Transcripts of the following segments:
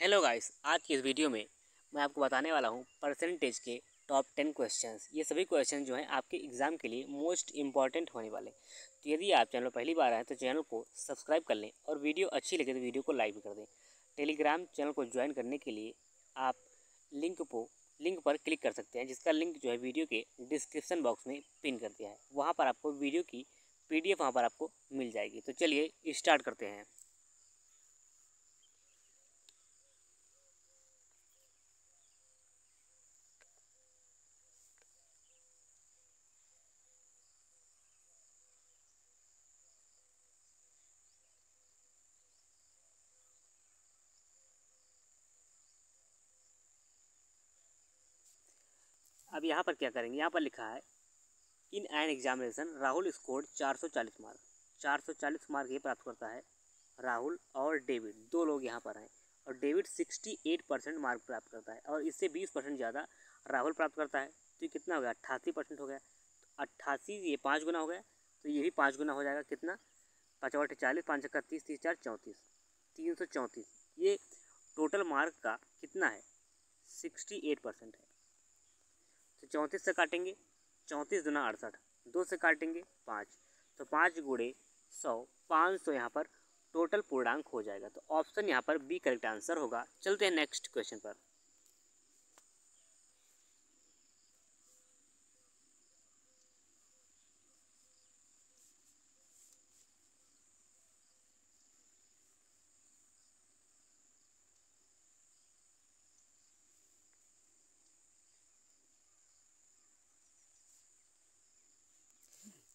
Hello guys, आज की इस वीडियो में मैं आपको बताने वाला हूँ परसेंटेज के टॉप 10 क्वेश्चंस। ये सभी क्वेश्चन जो हैं आपके एग्ज़ाम के लिए मोस्ट इम्पॉर्टेंट होने वाले। तो यदि आप चैनल पर पहली बार आए तो चैनल को सब्सक्राइब कर लें और वीडियो अच्छी लगे तो वीडियो को लाइक भी कर दें। टेलीग्राम चैनल को ज्वाइन करने के लिए आप लिंक पर क्लिक कर सकते हैं, जिसका लिंक जो है वीडियो के डिस्क्रिप्शन बॉक्स में पिन कर दिया है। वहाँ पर आपको वीडियो की PDF वहाँ पर आपको मिल जाएगी। तो चलिए स्टार्ट करते हैं। अब यहाँ पर क्या करेंगे, यहाँ पर लिखा है in an examination Rahul scored 440 mark. 440 mark ये प्राप्त करता है राहुल और डेविड, दो लोग यहाँ पर हैं। और डेविड 68% मार्क प्राप्त करता है और इससे 20% ज़्यादा राहुल प्राप्त करता है। तो ये कितना हो गया, 88% हो गया। तो 88 ये 5 गुना हो गया, तो ये भी 5 गुना हो जाएगा। कितना, 5 40, 5 31, 30 4 34, 334। ये टोटल मार्क का कितना है, 68% है। तो 34 से काटेंगे, 34 दूना 68, 2 से काटेंगे 5, तो 5 गुणे 100, 500 यहाँ पर टोटल पूर्णांक हो जाएगा। तो ऑप्शन यहाँ पर बी करेक्ट आंसर होगा। चलते हैं नेक्स्ट क्वेश्चन पर।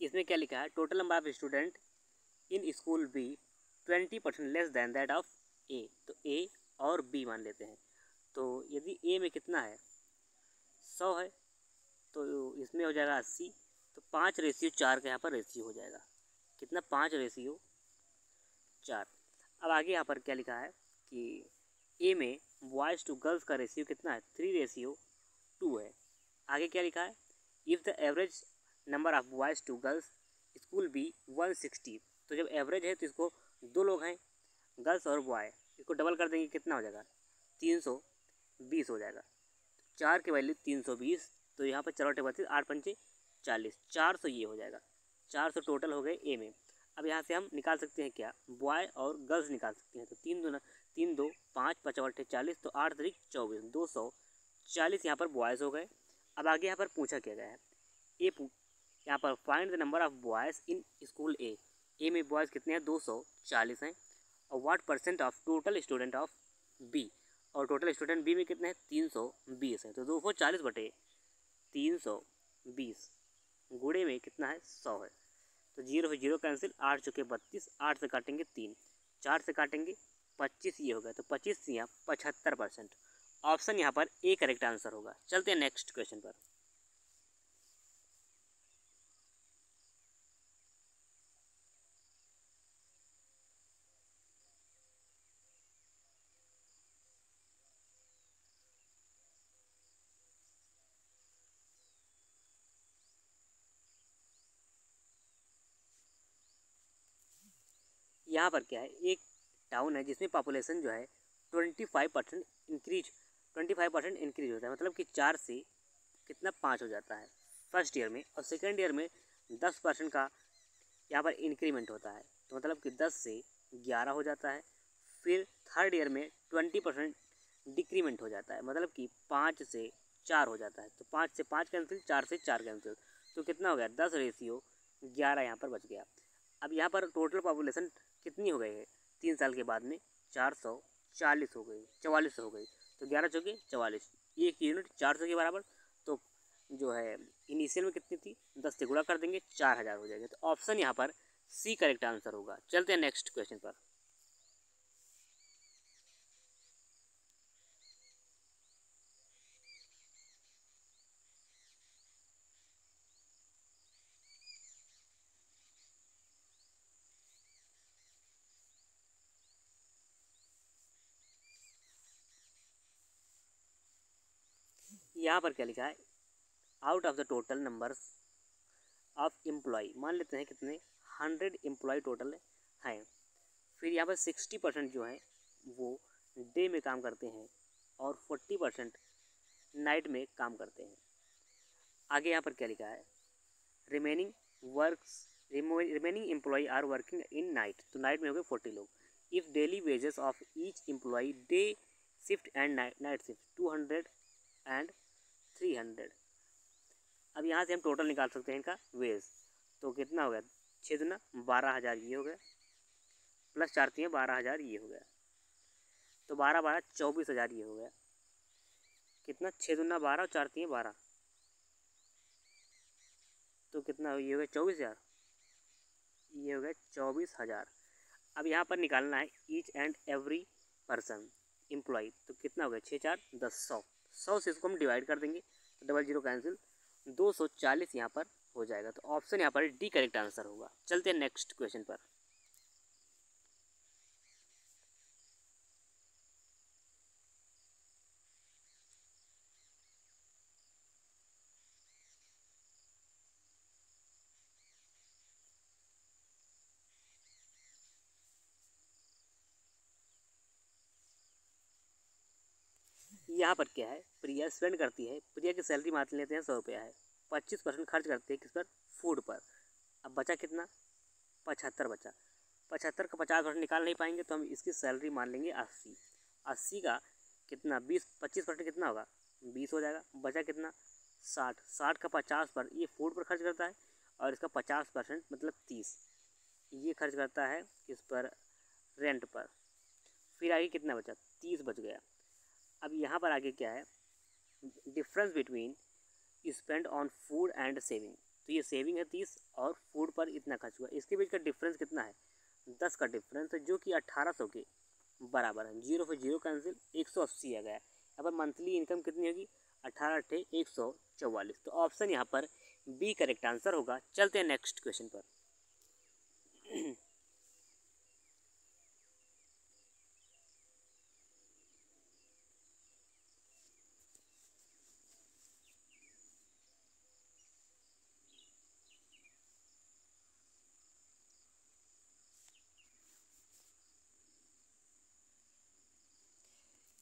इसमें क्या लिखा है, total number of student in school B 20% less than that of A. तो ए और बी मान लेते हैं। तो यदि ए में कितना है, 100 है, तो इसमें हो जाएगा 80। तो 5:4 का यहाँ पर रेशियो हो जाएगा। कितना, 5:4। अब आगे यहाँ पर क्या लिखा है कि ए में बॉयज़ टू गर्ल्स का रेशियो कितना है, 3:2 है। आगे क्या लिखा है, if the average number of boys to girls school be 160। तो जब एवरेज है तो इसको दो लोग हैं, गर्ल्स और बॉय, इसको डबल कर देंगे, कितना हो जाएगा, 320 हो जाएगा। 4 की वैल्यू 320। तो यहाँ पर चलो टेबल 8×5 = 40, 400 ये हो जाएगा। 400 टोटल हो गए ए में। अब यहाँ से हम निकाल सकते हैं क्या, बॉय और गर्ल्स निकाल सकते हैं। तो 3 2 5, 5 8 40, तो 8 3 24, 240 यहाँ पर बॉयज़ हो गए। अब आगे यहाँ पर पूछा क्या गया है, यहाँ पर find the number of boys in school A में बॉयज़ कितने हैं, 240 हैं। और what percent of total student of B, और टोटल स्टूडेंट बी में कितने हैं, 320 है। तो 240/320 गुणे में कितना है, 100 है। तो 0 से 0 कैंसिल, 8 चुके 32, 8 से काटेंगे 3, 4 से काटेंगे 25, ये होगा। तो 25 यहाँ 75%। ऑप्शन यहाँ पर ए करेक्ट आंसर होगा। चलते हैं नेक्स्ट क्वेश्चन पर। यहाँ पर क्या है, एक टाउन है जिसमें पॉपुलेशन जो है 25% इंक्रीज 25% इंक्रीज होता है। मतलब कि 4 से कितना, 5 हो जाता है फर्स्ट ईयर में, और सेकेंड ईयर में 10% का यहाँ पर इंक्रीमेंट होता है। तो मतलब कि 10 से 11 हो जाता है। फिर थर्ड ईयर में 20% डिक्रीमेंट हो जाता है, मतलब कि 5 से 4 हो जाता है। तो 5 से 5 कैंसिल, 4 से 4 कैंसिल, तो कितना हो गया, 10:11 यहाँ पर बच गया। अब यहाँ पर टोटल पॉपुलेशन कितनी हो गई है 3 साल के बाद में, 440 हो गई, 44 हो गई। तो 11 चौके 44, एक यूनिट 400 के बराबर। तो जो है इनिशियल में कितनी थी, 10 से गुणा कर देंगे, 4000 हो जाएगा। तो ऑप्शन यहाँ पर सी करेक्ट आंसर होगा। चलते हैं नेक्स्ट क्वेश्चन पर। यहाँ पर क्या लिखा है, out of the total numbers of employ, मान लेते हैं कितने, 100 एम्प्लॉय टोटल हैं। फिर यहाँ पर 60% जो है वो डे में काम करते हैं और 40% नाइट में काम करते हैं। आगे यहाँ पर क्या लिखा है, remaining employee are working in night, तो नाइट में हो गए 40 लोग। If daily wages of each employee day shift and night shift 200 and 300। अब यहाँ से हम टोटल निकाल सकते हैं इनका वेज, तो कितना हो गया, 6 दूना 12,000 ये हो गया, प्लस 4 3 12,000 ये हो गया, तो 12 12 24,000 ये हो गया। कितना, 6 दूना 12 और 4 3 12, तो कितना ये हो गया 24,000, ये हो गया 24,000। अब यहाँ पर निकालना है each and every person employ, तो कितना हो गया 6 4 10 100, 100 से इसको हम डिवाइड कर देंगे तो डबल जीरो कैंसिल, 240 यहाँ पर हो जाएगा। तो ऑप्शन यहाँ पर डी करेक्ट आंसर होगा। चलते हैं नेक्स्ट क्वेश्चन पर। यहाँ पर क्या है, प्रिया स्पेंड करती है, प्रिया की सैलरी मान लेते हैं 100 रुपया है, 25% खर्च करते हैं किस पर, फूड पर। अब बचा कितना, 75 बचा, 75 का 50% निकाल नहीं पाएंगे तो हम इसकी सैलरी मान लेंगे 80, 80 का कितना 20 25% कितना होगा 20 हो जाएगा, बचा कितना 60, 60 का 50 पर ये फूड पर खर्च करता है और इसका 50% मतलब 30 ये खर्च करता है किस पर, रेंट पर। फिर आगे कितना बचा, 30 बच गया। अब यहाँ पर आगे क्या है, difference between spend on food and saving, तो ये सेविंग है 30 और फूड पर इतना खर्च हुआ, इसके बीच का डिफरेंस कितना है 10 का डिफरेंस है, जो कि 1800 के बराबर है। 0 से 0 कैंसिल, 180 आ गया। यहाँ पर मंथली इनकम कितनी होगी, 18 × 144, तो ऑप्शन यहाँ पर बी करेक्ट आंसर होगा। चलते हैं नेक्स्ट क्वेश्चन पर।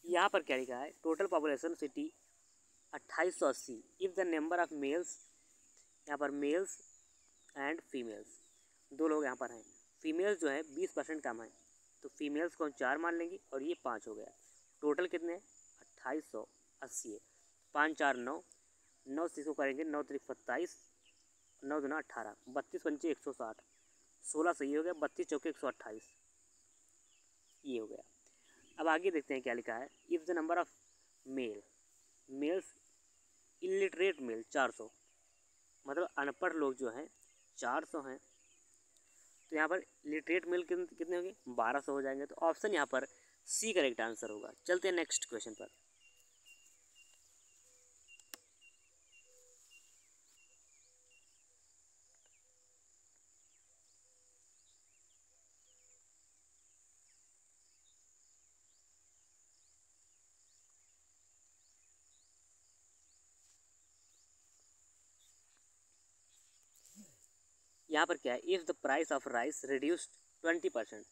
यहाँ पर क्या लिखा है, total population city 2880 if the number of mails, यहाँ पर मेल्स एंड फीमेल्स दो लोग यहाँ पर हैं, फीमेल्स जो है 20% कम है, तो फीमेल्स को हम 4 मान लेंगे और ये 5 हो गया। टोटल कितने हैं 2880 है, 5 4 9, 9 से इसको करेंगे 9 3 27, 9 2 18, 32 पंचे 160, 16 से ये हो गया, 32 चौके 128 ये हो गया। अब आगे देखते हैं क्या लिखा है, if the number of males illiterate male 400, मतलब अनपढ़ लोग जो हैं 400 हैं, तो यहाँ पर लिटरेट मेल कितने होंगे 1200 हो जाएंगे, तो ऑप्शन यहाँ पर सी करेक्ट आंसर होगा। चलते हैं नेक्स्ट क्वेश्चन पर। यहाँ पर क्या है, if the price of rice reduced 20%,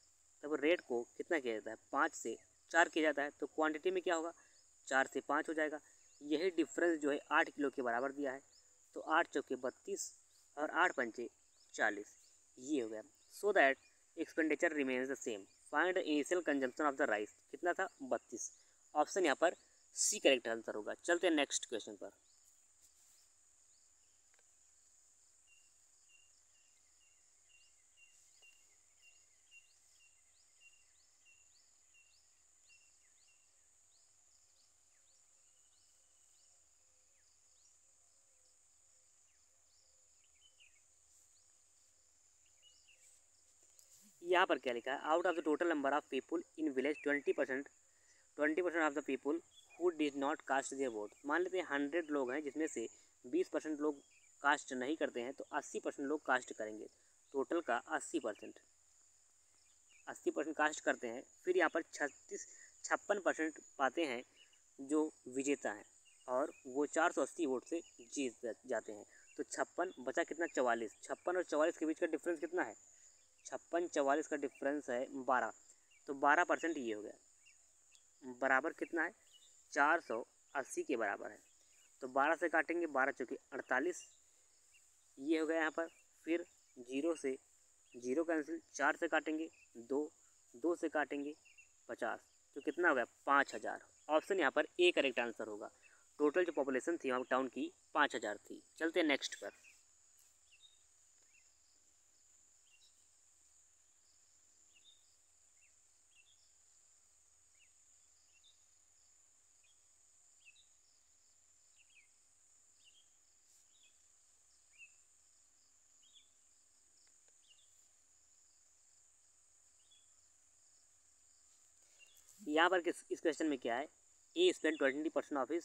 तब रेट को कितना किया जाता है 5 से 4 किया जाता है, तो क्वांटिटी में क्या होगा 4 से 5 हो जाएगा। यही डिफरेंस जो है 8 किलो के बराबर दिया है, तो 8 चौके 32 और 8 पंचे 40 ये हो गया। So that expenditure remains the same, find the initial consumption of the rice, कितना था 32, ऑप्शन यहाँ पर सी करेक्ट आंसर होगा। चलते हैं नेक्स्ट क्वेश्चन पर। यहाँ पर क्या लिखा है, out of the total number of people in village 20% of the people who did not cast their vote, मान लेते हैं 100 लोग हैं जिसमें से 20% लोग कास्ट नहीं करते हैं, तो 80% लोग कास्ट करेंगे, टोटल का 80% कास्ट करते हैं। फिर यहाँ पर 56% पाते हैं जो विजेता हैं और वो 480 वोट से जीत जाते हैं, तो 56 बचा कितना 44, 56 और 44 के बीच का डिफरेंस कितना है 56 44 का डिफरेंस है 12, तो 12% ये हो गया, बराबर कितना है, 480 के बराबर है। तो 12 से काटेंगे, 12 चौके 48, ये हो गया यहाँ पर। फिर 0 से 0 कैंसिल, 4 से काटेंगे 2, 2 से काटेंगे 50, तो कितना हो गया 5000। ऑप्शन यहाँ पर ए करेक्ट आंसर होगा। टोटल जो पॉपुलेशन थी वहाँ टाउन की 5000 थी। चलते हैं नेक्स्ट पर। यहाँ पर इस क्वेश्चन में क्या है, A spend 20% of his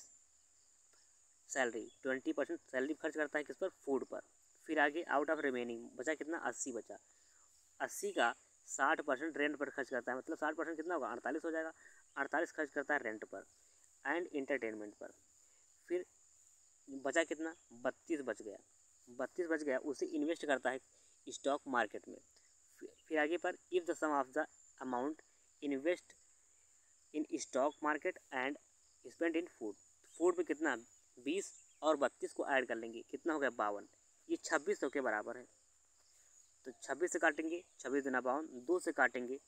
salary, 20% salary खर्च करता है किस पर, फूड पर। फिर आगे आउट ऑफ रिमेनिंग बचा कितना, 80 बचा। 80 का 60% रेंट पर खर्च करता है, मतलब 60% कितना होगा, 48 हो जाएगा। 48 खर्च करता है रेंट पर एंड इंटरटेनमेंट पर। फिर बचा कितना, 32 बच गया। 32 बच गया, उसे इन्वेस्ट करता है स्टॉक मार्केट में। फिर आगे पर if the sum of the amount invest in stock market and spend in food, food में कितना, 20 और 32 को ऐड कर लेंगे, कितना हो गया 52, ये 2600 के बराबर है। तो 26 से काटेंगे, 26 दूना 52, 2 से काटेंगे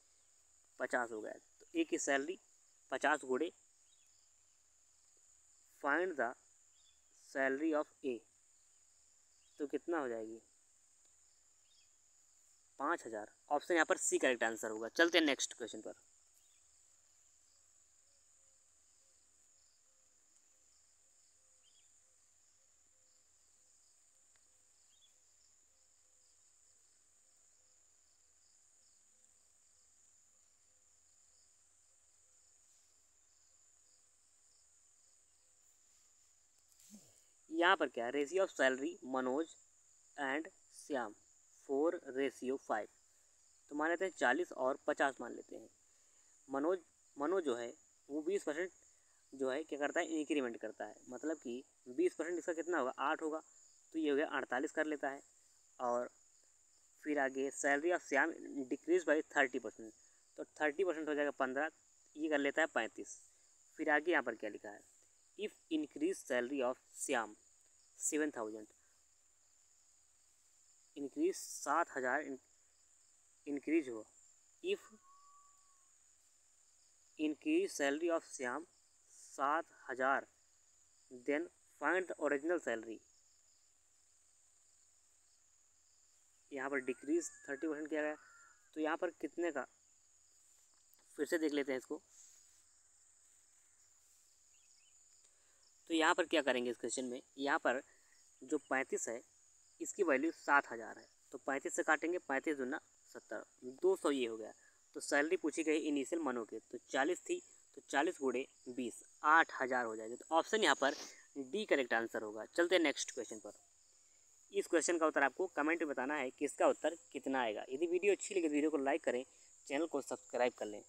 50 हो गया। तो ए की सैलरी 50 गुणे find the salary of A, तो कितना हो जाएगी 5000। ऑप्शन यहाँ पर सी करेक्ट आंसर होगा। चलते हैं नेक्स्ट क्वेश्चन पर। यहाँ पर क्या है, ratio of salary Manoj and Shyam 4:5, तो मान लेते हैं 40 और 50 मान लेते हैं। मनोज जो है वो 20% जो है क्या करता है, इंक्रीमेंट करता है, मतलब कि 20% इसका कितना होगा, 8 होगा, तो ये हो गया 48 कर लेता है। और फिर आगे salary of Shyam decrease by 30%, तो 30% हो जाएगा 15, ये कर लेता है 35। फिर आगे यहाँ पर क्या लिखा है, if increase salary of Shyam 7000, increase 7000 increase हो, if increase salary of Shyam 7000 then find the original salary. यहाँ पर डिक्रीज 30% किया गया, तो यहाँ पर कितने का, फिर से देख लेते हैं इसको। तो यहाँ पर क्या करेंगे इस क्वेश्चन में, यहाँ पर जो 35 है इसकी वैल्यू 7000 है, तो 35 से काटेंगे, 35 दूना 70, 200 ये हो गया। तो सैलरी पूछी गई इनिशियल मनो के, तो 40 थी, तो 40 गुणे 20 8000 हो जाएगी। तो ऑप्शन यहाँ पर डी करेक्ट आंसर होगा। चलते हैं नेक्स्ट क्वेश्चन पर। इस क्वेश्चन का उत्तर आपको कमेंट में बताना है कि इसका उत्तर कितना आएगा। यदि वीडियो अच्छी लगे तो वीडियो को लाइक करें, चैनल को सब्सक्राइब कर लें।